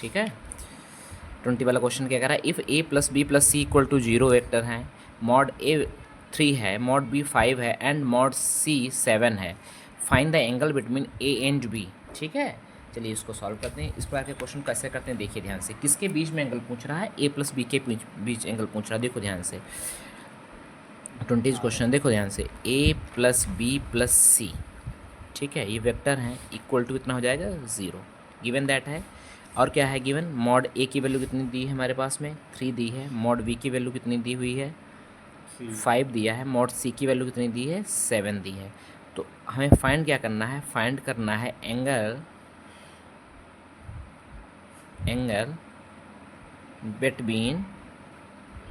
ठीक है। 20 वाला क्वेश्चन क्या कह रहा है, if a plus b plus c equal to 0 vector है, मॉड ए 3 है, मॉड बी 5 है एंड मॉड सी 7 है, find the angle between a and b. ठीक है, चलिए इसको सॉल्व करते हैं। इस प्रकार के क्वेश्चन कैसे करते हैं देखिए ध्यान से। किसके बीच में एंगल पूछ रहा है, ए प्लस बी के बीच एंगल पूछ रहा है। देखो ध्यान से 20 क्वेश्चन देखो ध्यान से, ए प्लस बी प्लस सी, ठीक है, ये वेक्टर हैं, इक्वल टू कितना हो जाएगा 0, गिवन दैट है। और क्या है गिवन, मॉड ए की वैल्यू कितनी दी है हमारे पास में 3 दी है, मॉड बी की वैल्यू कितनी दी हुई है 5 दिया है, मॉड सी की वैल्यू कितनी दी है 7 दी है। तो हमें फाइंड क्या करना है, फाइंड करना है angle between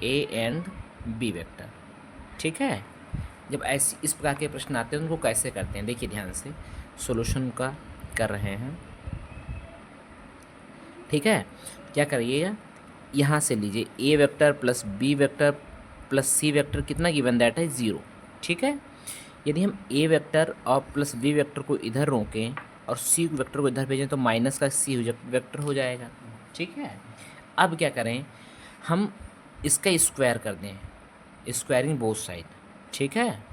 a and B vector. ठीक है, जब ऐसी इस प्रकार के प्रश्न आते हैं उनको कैसे करते हैं देखिए ध्यान से, सॉल्यूशन का कर रहे हैं। ठीक है, क्या करिएगा, यहाँ से लीजिए A vector plus B vector plus C vector कितना गिवन दैट है 0। ठीक है, यदि हम ए वेक्टर और प्लस बी वेक्टर को इधर रोकें और सी वेक्टर को इधर भेजें तो माइनस का सी वेक्टर हो जाएगा। ठीक है, अब क्या करें, हम इसका स्क्वायर कर दें, स्क्वायरिंग बोथ साइड। ठीक है,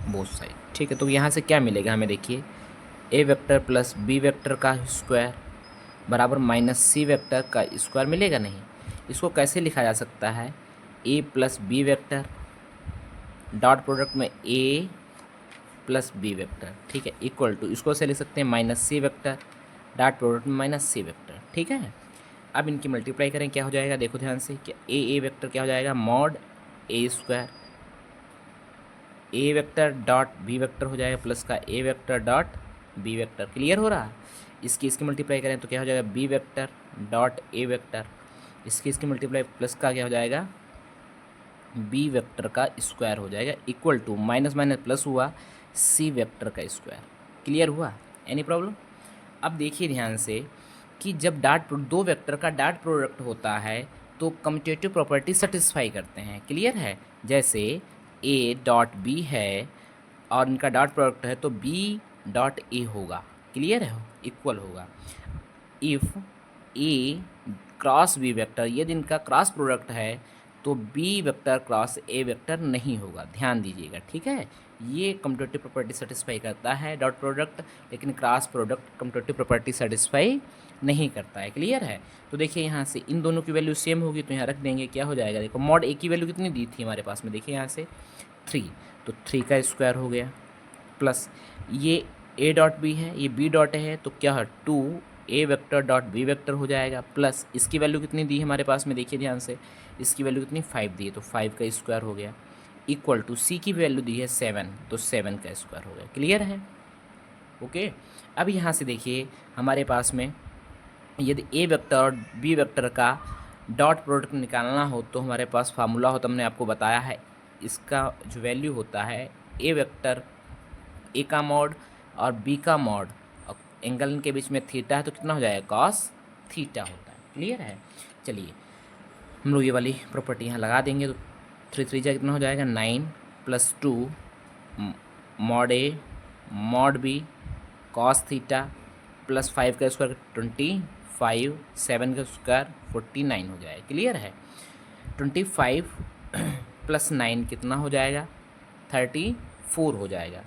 बोथ साइड। ठीक है, तो यहाँ से क्या मिलेगा हमें देखिए, A vector plus B vector का स्क्वायर बराबर माइनस सी वेक्टर का स्क्वायर मिलेगा नहीं। इसको कैसे लिखा जा सकता है, A plus B vector dot product में ए प्लस बी वेक्टर, ठीक है, इक्वल टू, इसको से लिख सकते हैं minus C vector dot product में माइनस सी वेक्टर। ठीक है, अब इनकी मल्टीप्लाई करें, क्या हो जाएगा देखो ध्यान से, कि ए वेक्टर क्या हो जाएगा, mod A square, A vector dot B vector हो जाएगा प्लस का A vector dot B vector. Clear हो रहा है, इसकी मल्टीप्लाई करें तो क्या हो जाएगा, बी वेक्टर डॉट ए वेक्टर, इसकी मल्टीप्लाई प्लस का क्या हो जाएगा, बी वेक्टर का स्क्वायर हो जाएगा, equal to minus minus plus हुआ सी वेक्टर का स्क्वायर। क्लियर हुआ, एनी प्रॉब्लम। अब देखिए ध्यान से कि जब दो वेक्टर का डॉट प्रोडक्ट होता है तो कम्यूटेटिव प्रॉपर्टी सेटिस्फाई करते हैं। क्लियर है, जैसे ए डॉट बी है और इनका डॉट प्रोडक्ट है तो बी डॉट ए होगा। क्लियर है, इक्वल होगा। If a cross b vector, यदि इनका क्रॉस प्रोडक्ट है तो b vector cross a vector नहीं होगा, ध्यान दीजिएगा। ठीक है, ये कम्यूटेटिव प्रॉपर्टी सेटिस्फाई करता है डॉट प्रोडक्ट, लेकिन cross product commutative property satisfy नहीं करता है। क्लियर है, तो देखिए यहाँ से इन दोनों की वैल्यू सेम होगी तो यहाँ रख देंगे, क्या हो जाएगा देखो, मॉड ए की वैल्यू कितनी दी थी हमारे पास में, देखिए यहाँ से 3, तो 3 का स्क्वायर हो गया, प्लस ये ए डॉट बी है, ये बी डॉट है, तो क्या है 2 ए वेक्टर डॉट बी वेक्टर हो जाएगा, प्लस इसकी वैल्यू कितनी दी है हमारे पास में, देखिए ध्यान से, इसकी वैल्यू कितनी 5 दी है तो 5 का स्क्वायर हो गया, इक्वल टू सी की वैल्यू दी है 7 तो 7 का स्क्वायर हो गया। क्लियर है, ओके। अब यहाँ से देखिए हमारे पास में यदि ए वेक्टर और बी वेक्टर का डॉट प्रोडक्ट निकालना हो तो हमारे पास फार्मूला हो, तो हमने आपको बताया है, इसका जो वैल्यू होता है ए वेक्टर ए का मॉड और बी का मॉड, और एंगल इनके बीच में थीटा है तो कितना हो जाएगा, कॉस थीटा होता है। क्लियर है, चलिए हम लोग ये वाली प्रॉपर्टी यहाँ लगा देंगे तो 3 3 जा कितना हो जाएगा 9 plus 2 mod A mod B cos theta plus 5 का स्क्वायर 25, 7 का स्क्वायर 49 हो जाएगा। क्लियर है, 25 प्लस 9 कितना हो जाएगा 34 हो जाएगा।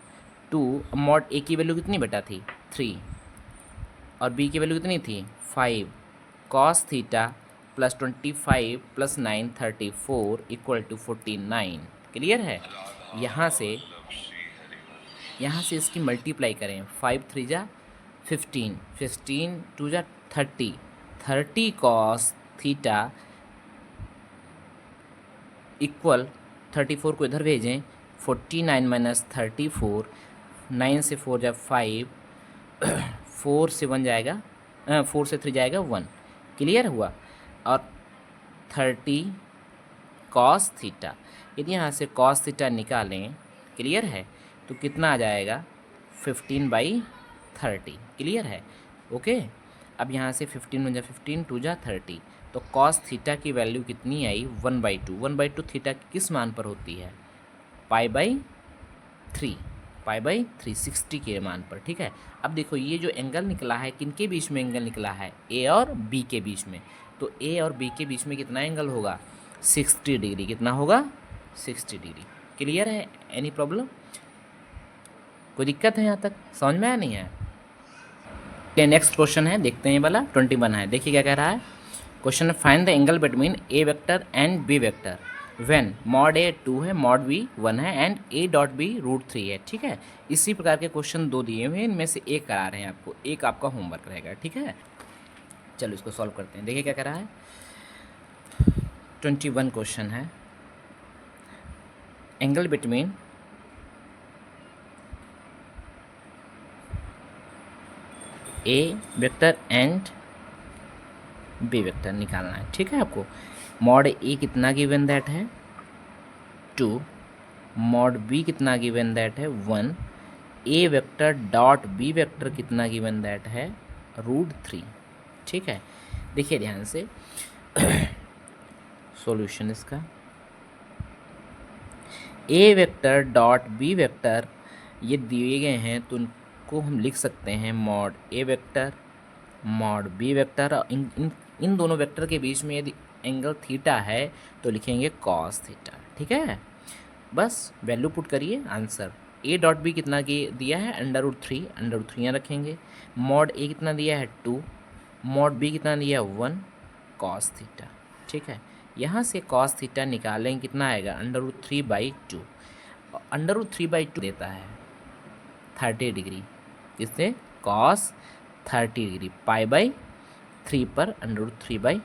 2 मॉड ए की वैल्यू कितनी बेटा थी 3 और बी की वैल्यू कितनी थी 5, cos theta plus 25 plus 9 34 equal to 49। Clear है, यहाँ से इसकी मल्टीप्लाई करें, 5 3 जा 15, 15 2 जा 30, 30 कॉस थीटा इक्वल 34 को इधर भेजें, 49 माइनस 34, 9 से 4 जा 5, 4 से 1 जाएगा 4 से 3 जाएगा 1। क्लियर हुआ, और 30 कॉस थीटा, यदि यहाँ से कॉस थीटा निकालें, क्लियर है, तो कितना आ जाएगा 15/30। क्लियर है, ओके। अब यहाँ से 15 1 जा 15 2 जा 30, तो कॉस थीटा की वैल्यू कितनी आई 1/2। 1/2 थीटा किस मान पर होती है, π/3। π/360 के मान पर, ठीक है। अब देखो ये जो एंगल निकला है, किनके बीच में एंगल निकला है, ए और बी के बीच में। तो ए और बी के बीच में कितना एंगल होगा, 60 डिग्री। कितना होगा, 60 डिग्री। क्लियर है, एनी प्रॉब्लम, कोई दिक्कत है यहाँ तक, समझ में आया नहीं है? नेक्स्ट क्वेश्चन है, देखते हैं ये वाला 21 है। देखिए क्या कह रहा है क्वेश्चन है, find the angle between A vector and B vector when mod A 2 है, मॉड बी 1 है एंड ए डॉट बी √3 है, ठीक है। इसी प्रकार के क्वेश्चन 2 दिए हुए हैं, इनमें से एक करा रहे हैं आपको, एक आपका होमवर्क रहेगा, ठीक है। चलो इसको सॉल्व करते हैं। देखिए क्या कह रहा है, 21 क्वेश्चन है, angle between A vector and B vector निकालना है, ठीक है। आपको मॉड ए कितना गिवन दैट है 2, मॉड बी कितना गिवन दैट है 1, ए वेक्टर डॉट बी वेक्टर कितना गिवन दैट है √3, ठीक है। देखिए ध्यान से सॉल्यूशन इसका, ए वेक्टर डॉट बी वेक्टर ये दिए गए हैं, तो उनको हम लिख सकते हैं मॉड ए वेक्टर मॉड बी वेक्टर। इन दोनों वेक्टर के बीच में यदि एंगल थीटा है तो लिखेंगे कॉस थीटा, ठीक है। बस वैल्यू पुट करिए, आंसर ए डॉट बी कितना दिया है √3, √3 यहाँ रखेंगे। मॉड ए कितना दिया है 2, मॉड बी कितना दिया है 1, कॉस थीटा, ठीक है। यहाँ से कॉस थीटा निकालेंगे, कितना आएगा √3/2, √3/2 देता है 30 डिग्री, इससे कॉस 30 डिग्री, π/3 पर √3/2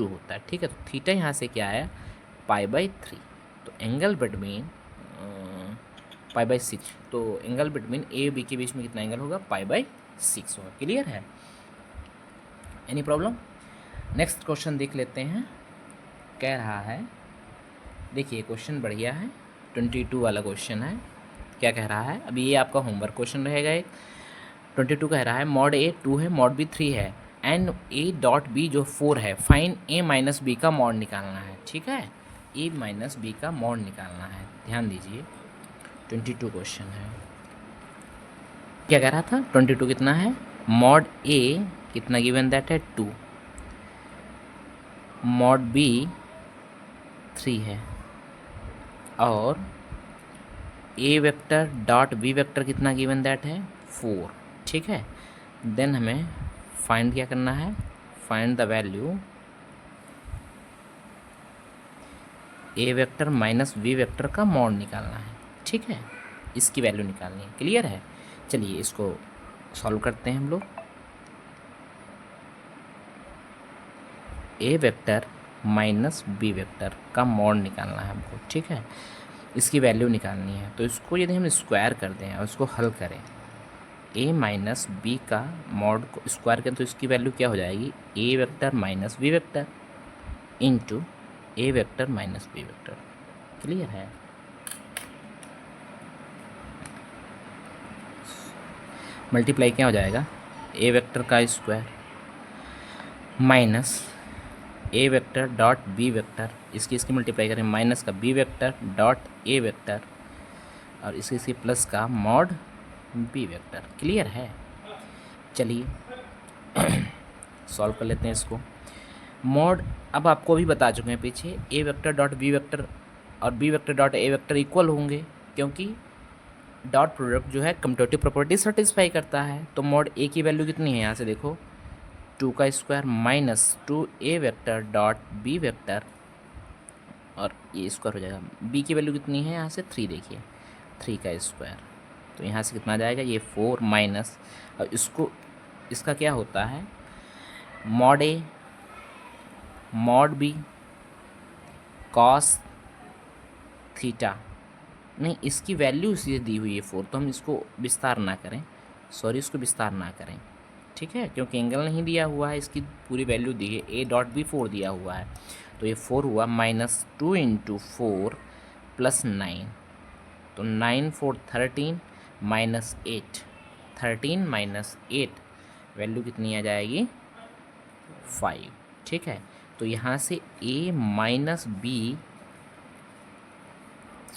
होता है, ठीक है। तो थीटा यहाँ से क्या आया π/3, तो एंगल बिटवीन π/6, तो एंगल बिटवीन ए बी के बीच में कितना एंगल होगा π/6 होगा। क्लियर है, एनी प्रॉब्लम? नेक्स्ट क्वेश्चन देख लेते हैं, कह रहा है, देखिए क्वेश्चन बढ़िया है, 22 वाला क्वेश्चन है। क्या कह रहा है, अभी ये आपका होमवर्क क्वेश्चन रहेगा एक। 22 कह रहा है मॉड ए 2 है, मॉड बी 3 है एंड ए डॉट बी जो 4 है, फाइन ए माइनस बी का मॉड निकालना है, ठीक है। ए माइनस बी का मॉड निकालना है, ध्यान दीजिए 22 क्वेश्चन है। क्या कह रहा था, 22 कितना है, मॉड ए कितना गिवन दैट है 2, मॉड बी 3 है और ए वेक्टर डॉट बी वेक्टर कितना गिवन दैट है 4, ठीक है। देन हमें फाइंड क्या करना है, find the value a vector minus B vector का मॉड निकालना है, ठीक है। इसकी वैल्यू निकालनी है, क्लियर है। चलिए इसको सॉल्व करते हैं हम लोग। ए वेक्टर माइनस बी वेक्टर का मॉड निकालना है हमको, ठीक है। इसकी वैल्यू निकालनी है, तो इसको यदि हम स्क्वायर कर दें और इसको हल करें, ए माइनस बी का मॉड को स्क्वायर करें तो इसकी वैल्यू क्या हो जाएगी, A vector minus B vector into A vector minus B vector. Clear है, मल्टीप्लाई क्या हो जाएगा, ए वेक्टर का square minus A vector dot B vector, इसकी मल्टीप्लाई करें माइनस का बी वेक्टर डॉट ए वेक्टर और इसकी प्लस का मॉड बी वेक्टर। क्लियर है, चलिए सॉल्व कर लेते हैं इसको। मॉड अब आपको भी बता चुके हैं पीछे, a vector dot B vector और बी वेक्टर डॉट ए वेक्टर इक्वल होंगे, क्योंकि डॉट प्रोडक्ट जो है कम्यूटेटिव प्रॉपर्टी सेटिस्फाई करता है। तो मॉड ए की वैल्यू कितनी है, यहाँ से देखो 2 का स्क्वायर माइनस 2 ए वेक्टर डॉट बी वेक्टर और ये स्क्वायर हो जाएगा। बी की वैल्यू कितनी है, यहाँ से 3, देखिए 3 का स्क्वायर, तो यहाँ से कितना आ जाएगा, ये 4 माइनस, और इसका क्या होता है mod A mod B cos theta, नहीं इसकी वैल्यू इसी दी हुई है 4, तो हम इसको विस्तार ना करें, इसको विस्तार ना करें, ठीक है, क्योंकि एंगल नहीं दिया हुआ है, इसकी पूरी वैल्यू दी है, ए डॉट बी 4 दिया हुआ है, तो ये 4 हुआ माइनस 2 इंटू 4 प्लस 9, तो 9 4 13 माइनस 8, 13 माइनस 8 वैल्यू कितनी आ जाएगी 5, ठीक है। तो यहाँ से a माइनस बी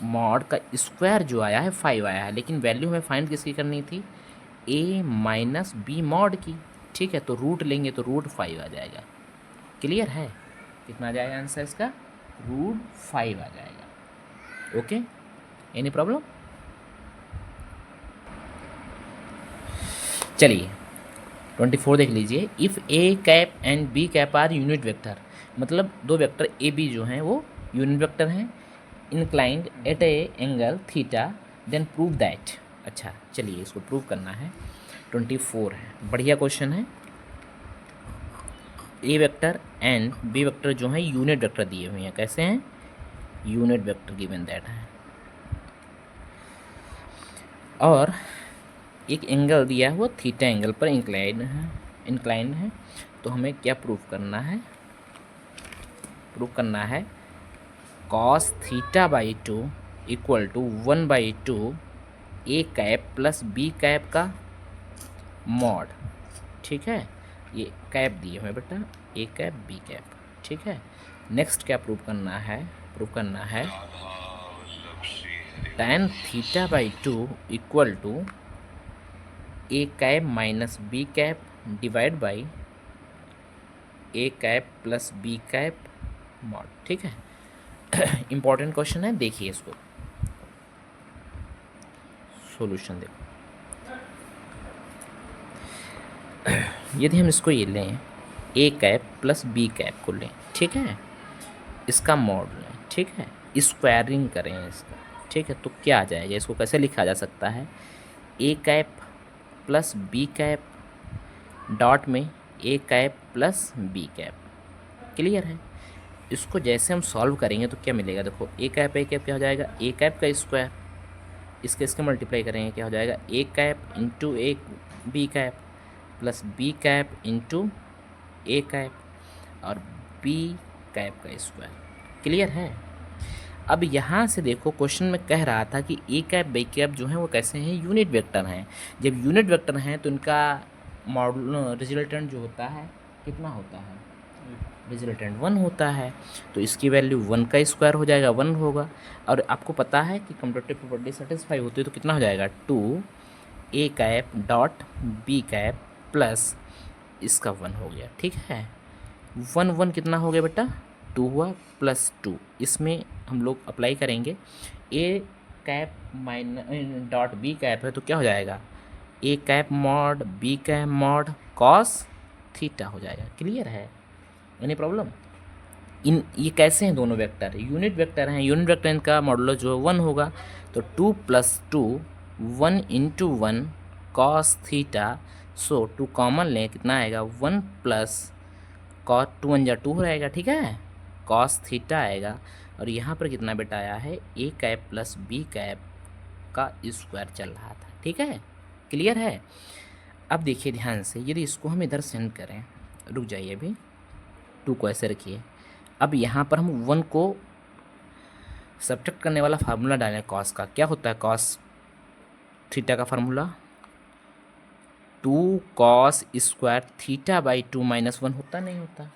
मॉड का स्क्वायर जो आया है 5 आया है, लेकिन वैल्यू हमें फाइंड किसकी करनी थी, a माइनस बी मॉड की। ठीक है, तो रूट लेंगे तो रूट 5 आ जाएगा। क्लियर है, कितना आ जाएगा आंसर इसका, रूट 5 आ जाएगा। Okay, any problem. चलिए 24 देख लीजिए। If a cap and b cap are unit vector, मतलब दो वेक्टर ए बी जो हैं वो यूनिट वेक्टर हैं, inclined at a angle theta, then prove that. अच्छा चलिए इसको प्रूव करना है। 24 है, बढ़िया क्वेश्चन है। A vector and B vector जो हैं यूनिट वेक्टर दिए हुए हैं, कैसे हैं, यूनिट वेक्टर गिवन दैट है, और एक एंगल दिया है वो थीटा एंगल पर इंक्लाइंड है। तो हमें क्या प्रूव करना है, प्रूव करना है cos theta by 2 equal to 1/2 a cap plus B cap का मॉड। ठीक है, ये कैप दिए हुए बेटा, ए कैप बी कैप। ठीक है, नेक्स्ट क्या प्रूव करना है, प्रूव करना है tan theta by 2 equal to a cap minus B cap divide by A cap plus B cap mod. ठीक है, इंपॉर्टेंट क्वेश्चन है, देखिए इसको सॉल्यूशन देखो। यदि हम इसको ये लें, ए कैप प्लस बी कैप को लें, ठीक है, इसका मॉड लें, ठीक है, स्क्वायरिंग करें इसका, ठीक है, तो क्या आ जाएगा, इसको कैसे लिखा जा सकता है, A cap plus B cap dot में A cap plus B cap. Clear है, इसको जैसे हम सॉल्व करेंगे तो क्या मिलेगा, देखो ए कैप क्या हो जाएगा, ए कैप का स्क्वायर, इसके मल्टीप्लाई करेंगे क्या हो जाएगा, ए cap into A B cap plus B cap into A cap और बी कैप का स्क्वायर। क्लियर है। अब यहाँ से देखो क्वेश्चन में कह रहा था कि ए कैप बी कैप जो है वो कैसे हैं, यूनिट वेक्टर हैं। जब यूनिट वेक्टर हैं तो इनका मॉडल रिजल्टेंट जो होता है कितना होता है, रिजल्टेंट 1 होता है, तो इसकी वैल्यू 1 का स्क्वायर हो जाएगा, 1 होगा। और आपको पता है कि कम्यूटेटिव प्रॉपर्टी सेटिस्फाई होती है, तो कितना हो जाएगा, 2 A cap dot B cap plus इसका 1 हो गया। ठीक है, 1 कितना हो गया बेटा, 2 हुआ प्लस 2, इसमें हम लोग अप्लाई करेंगे, A cap minus dot B cap है तो क्या हो जाएगा, ए cap mod B cap mod cos theta हो जाएगा। क्लियर है, एनी प्रॉब्लम। ये कैसे हैं दोनों वेक्टर, यूनिट वेक्टर हैं, यूनिट वेक्टर इनका मॉडुलस जो है 1 होगा, तो 2 + 2 1 × 1 कॉस थीटा। सो 2 कॉमन लें, कितना आएगा, 1 प्लस कॉस 2 1 जा 2 हो जाएगा। ठीक है, कॉस थीटा आएगा, और यहाँ पर कितना बेटा आया है, A cap plus B cap का स्क्वायर चल रहा था। ठीक है, क्लियर है। अब देखिए ध्यान से, यदि इसको हम इधर सेंड करें, रुक जाइए अभी, 2 को ऐसे रखिए। अब यहाँ पर हम 1 को सब्ट्रैक्ट करने वाला फार्मूला डालें कॉस का, क्या होता है कॉस थीटा का formula, 2 cos square theta by 2 - 1 होता नहीं होता।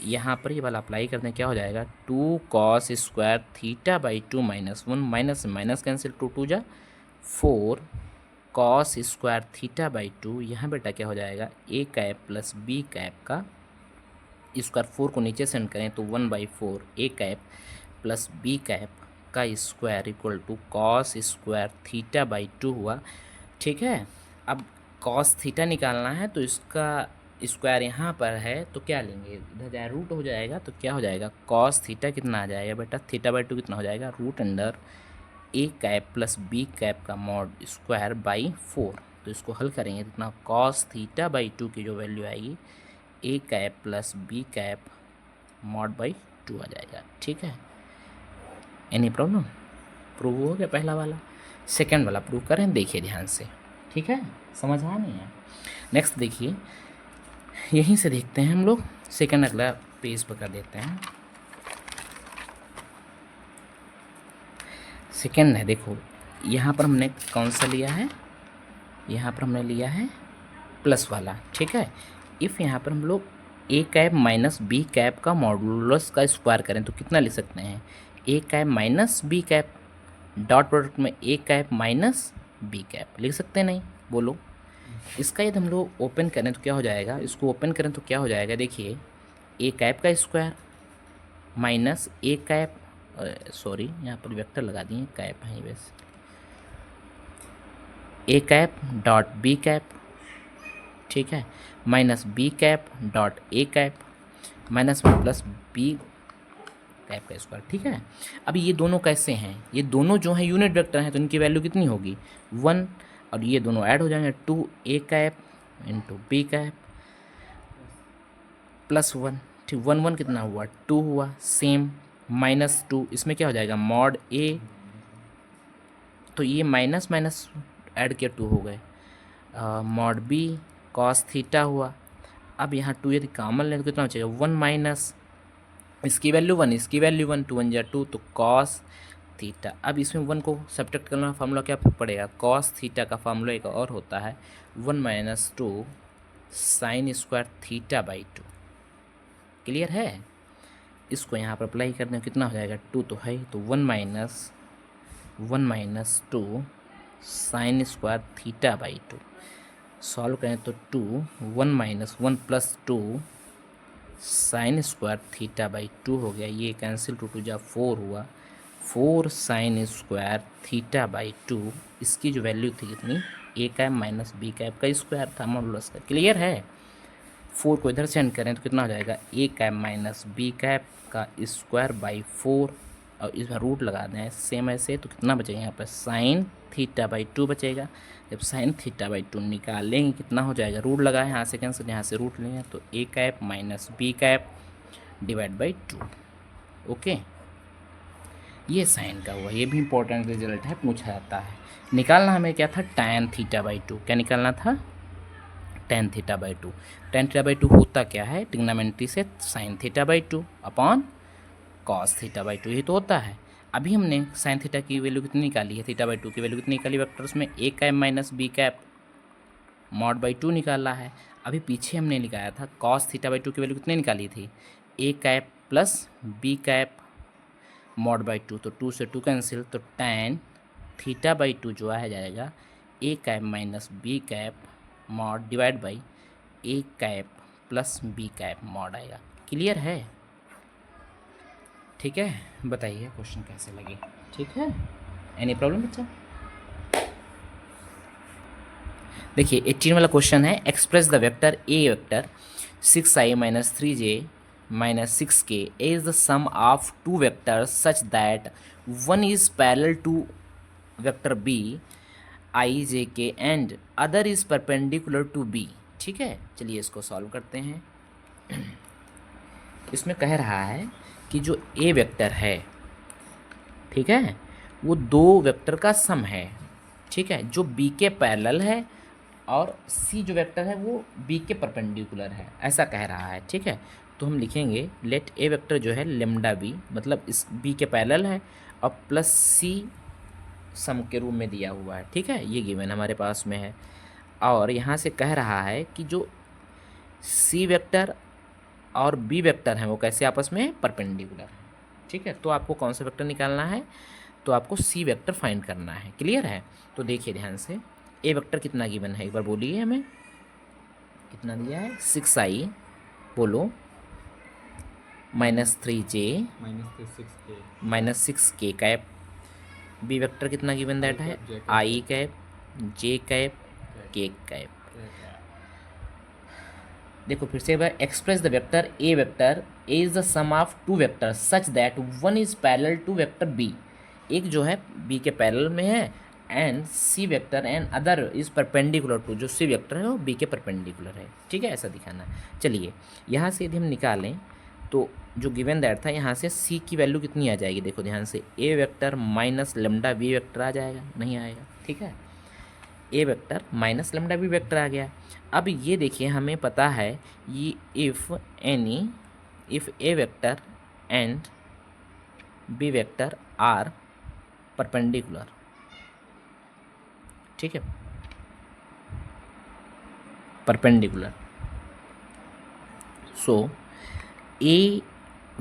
यहाँ पर ये वाला अप्लाई करते हैं, क्या हो जाएगा, 2 cos square theta by 2 - 1, minus minus cancel, 2 2 जा 4 कॉस स्क्वायर थीटा बाई 2। यहाँ बेटा क्या हो जाएगा, ए कैप प्लस बी कैप का स्क्वायर, 4 को नीचे सेंड करें तो 1/4 a cap plus B cap का square equal to cos square theta by 2 हुआ। ठीक है, अब कॉस थीटा निकालना है तो इसका स्क्वायर यहाँ पर है तो क्या लेंगे, इधर जाए रूट हो जाएगा, तो क्या हो जाएगा, कॉस थीटा कितना आ जाएगा बेटा, थीटा बाई 2 कितना हो जाएगा, रूट अंडर ए कैप प्लस बी कैप का मॉड स्क्वायर बाई 4। तो इसको हल करेंगे तो इतना कॉस थीटा बाई 2 की जो वैल्यू आएगी, A cap plus B cap mod by 2 आ जाएगा। ठीक है, एनी प्रॉब्लम। प्रूव हो गया पहला वाला, सेकंड वाला प्रूव करें, देखिए ध्यान से। ठीक है, समझ आ नहीं है। नेक्स्ट देखिए, यहीं से देखते हैं हम लोग, सेकंड अगला पेज पर कर देते हैं। सेकंड है, देखो यहाँ पर हमने कौन सा लिया है, यहाँ पर हमने लिया है प्लस वाला। ठीक है, इफ़ यहाँ पर हम लोग A cap minus B cap का मॉडुलस का स्क्वायर करें तो कितना ले सकते हैं, A cap minus B cap dot product में A cap minus B cap लिख सकते हैं नहीं, बोलो। इसका यदि हम लोग ओपन करें तो क्या हो जाएगा, इसको ओपन करें तो क्या हो जाएगा, देखिए ए कैप का square minus a cap, sorry यहाँ पर वेक्टर लगा दिए, कैप है वैसे, a cap dot B cap, ठीक है, minus B cap dot a cap minus plus B cap का स्क्वायर, ठीक है। अब ये दोनों कैसे हैं, ये दोनों जो हैं यूनिट वेक्टर हैं, तो इनकी वैल्यू कितनी होगी 1, और ये दोनों ऐड हो जाएंगे 2 A cap into B cap plus 1, ठीक, 1 1 कितना हुआ 2 हुआ, सेम माइनस 2, इसमें क्या हो जाएगा मॉड ए, तो ये माइनस माइनस ऐड किया 2 हो गए, मॉड बी कॉस थीटा हुआ। अब यहाँ 2 यदि कॉमन लें तो कितना बचेगा 1 माइनस इसकी वैल्यू 1, इसकी वैल्यू 1, 2 1 जा 2, तो कॉस थीटा। अब इसमें 1 को सब्ट्रैक्ट करना, फार्मूला क्या पड़ेगा, कॉस थीटा का फार्मूला एक और होता है 1 minus 2 sine square theta by 2, clear है। इसको यहाँ पर अप्लाई करने में कितना हो जाएगा 2 तो है, तो 1 minus 2 sine square theta by 2, solve करें तो 2 1 minus 1 plus 2 sine square theta by 2 हो गया, ये कैंसिल, 2 2 जा 4 हुआ, 4 साइन स्क्वायर थीटा बाई 2, इसकी जो वैल्यू थी कितनी ए कैप माइनस बी कैप का स्क्वायर था मॉडुलस का, क्लियर है। 4 को इधर सेंड करें तो कितना हो जाएगा ए कैप माइनस बी कैप का स्क्वायर बाई 4, और इसमें रूट लगा दें सेम ऐसे, तो कितना बचेगा यहाँ पर साइन थीटा बाई 2 बचेगा। जब साइन थीटा बाई 2 निकाल लेंगे कितना हो जाएगा, रूट लगाए यहाँ से कैंसिल, यहाँ से रूट लेंगे तो A cap minus B cap divide by 2, okay. ये साइन का हुआ, ये भी इंपॉर्टेंट रिजल्ट है, पूछा जाता है। निकालना हमें क्या था tan थीटा बाई 2, क्या निकालना था tan theta by 2। tan theta by 2 होता क्या है, ट्रिग्नोमेट्री से sine theta by 2 upon cos theta by 2 ही तो होता है। अभी हमने साइन थीटा की वैल्यू कितनी निकाली है, थीटा बाई 2 की वैल्यू कितनी निकाली, वेक्टर्स में A cap minus B cap mod by 2 निकाला है। अभी पीछे हमने निकाला था कॉस थीटा बाई 2 की वैल्यू कितनी निकाली थी, A cap plus B cap mod by 2, तो 2 से 2 कैंसिल, तो tan थीटा बाई 2 जो है जाएगा ए cap minus B cap mod divide by A cap plus B cap mod आएगा, क्लियर है। ठीक है, बताइए क्वेश्चन कैसे लगे, ठीक है, एनी प्रॉब्लम बच्चा। देखिए 18 वाला क्वेश्चन है, express the vector A vector 6i minus 3j minus 6k is the sum of two vectors such that one is parallel to vector b I j k and other is perpendicular to b, ठीक है। चलिए इसको solve करते हैं। इसमें कह रहा है कि जो a वेक्टर है, ठीक है, वो दो वेक्टर का सम है, ठीक है, जो b के पैरेलल है, और c जो वेक्टर है वो b के परपेंडिकुलर है, ऐसा कह रहा है, ठीक है। तो हम लिखेंगे लेट ए वेक्टर जो है लेमडा बी, मतलब इस बी के पैरेलल है, और प्लस सी सम के रूप में दिया हुआ है, ठीक है, ये गिवन हमारे पास में है। और यहाँ से कह रहा है कि जो सी वेक्टर और बी वेक्टर हैं वो कैसे आपस में परपेंडिकुलर है, ठीक है। तो आपको कौन सा वेक्टर निकालना है, तो आपको सी वेक्टर फाइंड करना है, क्लियर है। तो देखिए ध्यान से, ए वेक्टर कितना गिवन है एक बार बोलिए, हमें कितना दिया है 6i, बोलो, minus 3j minus 6k cap, B vector कितना गिवन दैट है I cap J cap K cap. देखो फिर से एक बार, express the vector A is the sum of two vector such that one is parallel to vector B, एक जो है बी के पैरेलल में है, and C vector and other is perpendicular to, जो सी वेक्टर है वो बी के परपेंडिकुलर है, ठीक है, ऐसा दिखाना है। चलिए यहाँ से यदि हम निकालें तो जो गिवन दैट था, यहाँ से सी की वैल्यू कितनी आ जाएगी, देखो ध्यान से, A vector minus lambda B vector आ जाएगा, नहीं आएगा, ठीक है, A vector minus lambda B vector आ गया। अब ये देखिए हमें पता है ये if A vector and B vector are perpendicular, ठीक है, perpendicular, so A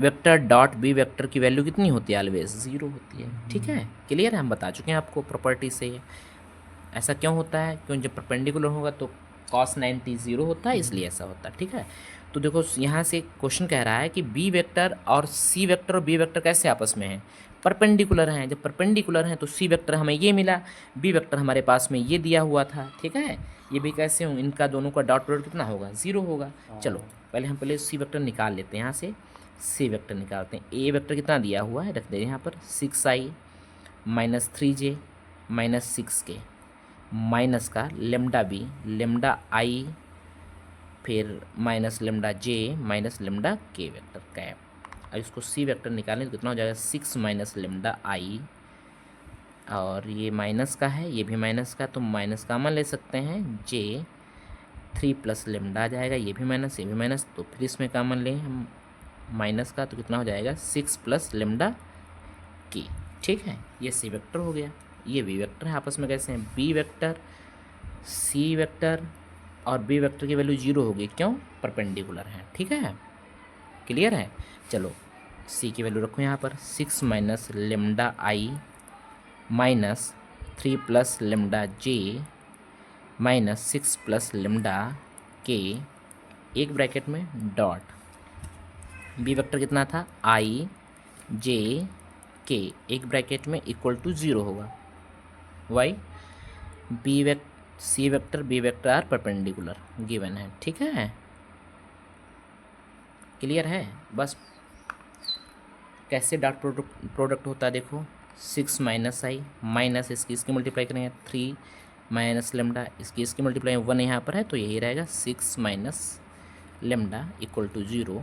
vector dot B vector की वैल्यू कितनी होती है? ऑलवेज 0 होती है। ठीक है, क्लियर है, हम बता चुके हैं आपको प्रॉपर्टी से। ऐसा क्यों होता है? क्योंकि जब परपेंडिकुलर होगा तो cos 90 0 होता है, इसलिए ऐसा होता है। ठीक है, तो देखो यहाँ से क्वेश्चन कह रहा है कि बी वेक्टर और सी वेक्टर और बी वेक्टर कैसे आपस में हैं? परपेंडिकुलर हैं। जब परपेंडिकुलर हैं तो सी वेक्टर हमें ये मिला, बी वेक्टर हमारे पास में ये दिया हुआ था। ठीक है, ये भी कैसे हों? इनका दोनों का डॉट प्रोडक्ट कितना होगा? 0 होगा। चलो पहले हम सी वेक्टर निकाल लेते हैं। यहाँ से सी वेक्टर निकालते हैं। ए वेक्टर कितना दिया हुआ है? रख दे यहाँ पर 6i minus 3j minus 6k minus का लेमडा बी लेमडा आई फिर माइनस लेमडा जे माइनस लेमडा के वेक्टर कैप। अब इसको सी वेक्टर निकालें तो कितना हो जाएगा? 6 माइनस लेमडा आई, और ये माइनस का है, ये भी माइनस का, तो माइनस कॉमन ले सकते हैं, जे 3 प्लस लेमडा आ जाएगा, ये भी माइनस ये भी माइनस, तो फिर इसमें कॉमन लें हम माइनस का, तो कितना हो जाएगा? 6 प्लस लेमडा के। ठीक है, ये सी वेक्टर हो गया। ये बी वेक्टर है। आपस में कैसे हैं? बी वेक्टर सी वेक्टर और बी वेक्टर की वैल्यू 0 होगी। क्यों? परपेंडिकुलर है। ठीक है, क्लियर है। चलो सी की वैल्यू रखो यहाँ पर 6 minus lambda I minus 3 plus lambda J minus 6 plus lambda के, एक ब्रैकेट में डॉट बी वेक्टर कितना था? आई जे के, एक ब्रैकेट में इक्वल टू 0 होगा। Why c vector b vector are perpendicular given है। ठीक है, क्लियर है। बस कैसे डॉट प्रोडक्ट होता है देखो, 6 माइनस आई माइनस इसकी मल्टीप्लाई करेंगे 3 माइनस लेमडा इसकी मल्टीप्लाई 1 यहाँ पर है, तो यही रहेगा 6 माइनस लेमडा इक्वल टू 0,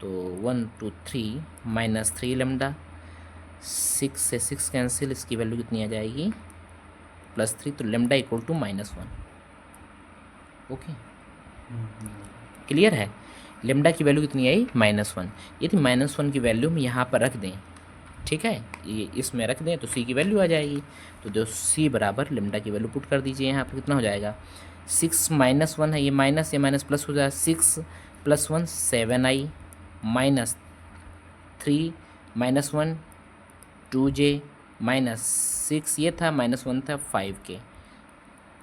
तो 1 2 3 माइनस 3 लेमडा, 6 से 6 कैंसिल, इसकी वैल्यू कितनी आ जाएगी? +3, तो lambda equal to -1। Okay, clear है। लेमडा की वैल्यू कितनी आई? -1। यदि -1 की वैल्यू हम यहाँ पर रख दें, ठीक है, ये इसमें रख दें तो सी की वैल्यू आ जाएगी। तो जो सी बराबर लेमडा की वैल्यू पुट कर दीजिए यहाँ पर, कितना हो जाएगा? 6 -1 है, ये माइनस प्लस हो जाएगा, 6 + 1 7i माइनस 3 -1 2j माइनस 6 ये था, -1 था 5k।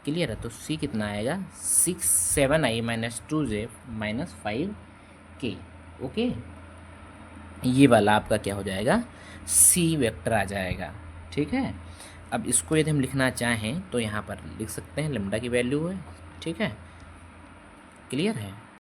क्लियर है, तो सी कितना आएगा? 6 7i minus 2j minus 5k। Okay, ये वाला आपका क्या हो जाएगा? सी वेक्टर आ जाएगा। ठीक है, अब इसको यदि हम लिखना चाहें तो यहाँ पर लिख सकते हैं, लेमडा की वैल्यू है। ठीक है, क्लियर है।